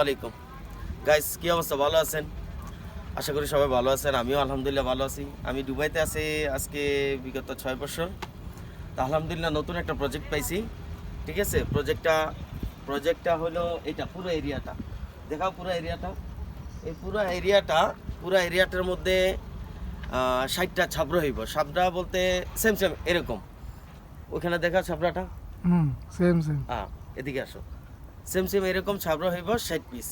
আলাইকুম গাইস, কি অবস্থা? ভালো আছেন? আশা করি সবাই ভালো আছেন। আমিও আলহামদুলিল্লাহ ভালো আছি। আমি দুবাইতে আছি আজকে বিগত 6 বছর। তা আলহামদুলিল্লাহ নতুন একটা প্রজেক্ট পাইছি। ঠিক আছে, প্রজেক্টটা হলো এটা পুরো এরিয়াটা দেখাও। এই পুরো এরিয়াটার মধ্যে 60টা ছাবড়া হইব। ছাবড়া বলতে সেম সেম এরকম। ওখানে দেখা ছাবড়াটা, সেম সেম। হ্যাঁ এদিকে আসো। সেম সেম এরকম ছাবড়া হইব 60 পিস।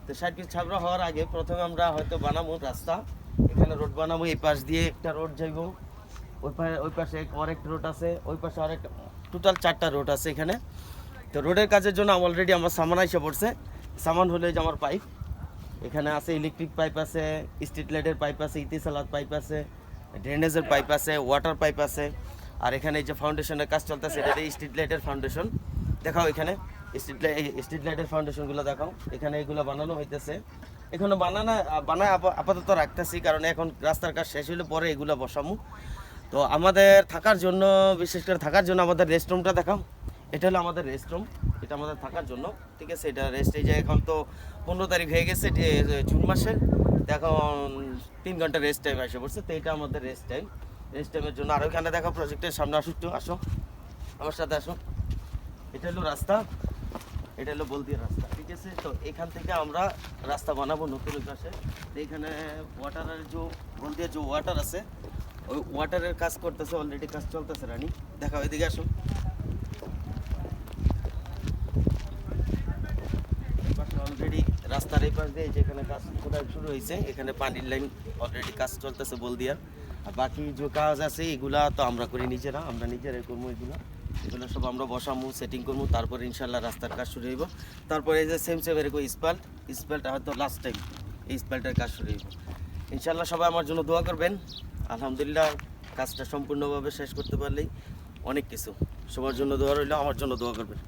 তো 60 পিস ছাবড়া হওয়ার আগে প্রথমে আমরা হয়তো বানাবো রাস্তা। এখানে রোড বানাবো, এই পাশ দিয়ে একটা রোড যাইব, ওই পাশে আরেকটা রোড আছে, ওই পাশে আরেকটা, টোটাল 4টা রোড আছে এখানে। তো রোডের কাজের জন্য অলরেডি আমার সামান এসে পড়ছে। সামান হলে যে আমার পাইপ এখানে আছে, ইলেকট্রিক পাইপ আছে, স্ট্রিট লাইটের পাইপ আছে, ইতিসালাত পাইপ আছে, ড্রেনেজের পাইপ আছে, ওয়াটার পাইপ আছে। আর এখানে এই যে ফাউন্ডেশনের কাজ চলতেছে, এটা স্ট্রিট লাইটের ফাউন্ডেশন। দেখাও এখানে স্ট্রিট লাইটের ফাউন্ডেশনগুলো দেখাও। এখানে এগুলো বানানো হইতেছে, এখানে বানায় আপাতত রাখতেছি, কারণ এখন রাস্তার কাজ শেষ হলে পরে এগুলো বসামু। তো আমাদের থাকার জন্য, বিশেষ করে থাকার জন্য আমাদের রেস্টরুমটা দেখাও। এটা হলো আমাদের রেস্টরুম, এটা আমাদের থাকার জন্য। ঠিক আছে, এটা রেস্ট, এই যে এখন তো 15 তারিখ হয়ে গেছে জুন মাসের। এখন 3 ঘন্টা রেস্ট টাইম এসে পড়ছে। তো এটা আমাদের রেস্ট টাইমের জন্য। আর ওইখানে দেখো প্রজেক্টের সামনে আসো, আমার সাথে আসো। এটা হলো রাস্তা, এটা হলো বলদিয়া রাস্তা। ঠিক আছে, তো এখান থেকে আমরা রাস্তা বানাবো নতুন পাশে। তো এখানে ওয়াটারের যে বলদিয়া যে ওয়াটার আছে, ওই ওয়াটারের কাজ করতেছে, অলরেডি কাজ চলতেছে। রানী দেখাও, এদিকে আসো। অলরেডি রাস্তার এই পাশ দিয়ে যেখানে কাজ খোদাই শুরু হয়েছে, এখানে পানির লাইন অলরেডি কাজ চলতেছে বলদিয়ার। আর বাকি যে কাজ আছে এগুলা তো আমরা করি নিজেরা, আমরা নিজেরাই করবো এগুলো সব আমরা বসামু, সেটিং করবো, তারপরে ইনশাল্লাহ রাস্তার কাজ শুরু হইব। তারপরে এই যে সেম এরকম স্পাল্টটা হয়তো লাস্ট টাইম এই স্পাল্টের কাজ শুরু হইব ইনশাল্লাহ। সবাই আমার জন্য দোয়া করবেন। আলহামদুলিল্লাহ কাজটা সম্পূর্ণভাবে শেষ করতে পারলেই অনেক কিছু। সবার জন্য দোয়া রইল, আমার জন্য দোয়া করবেন।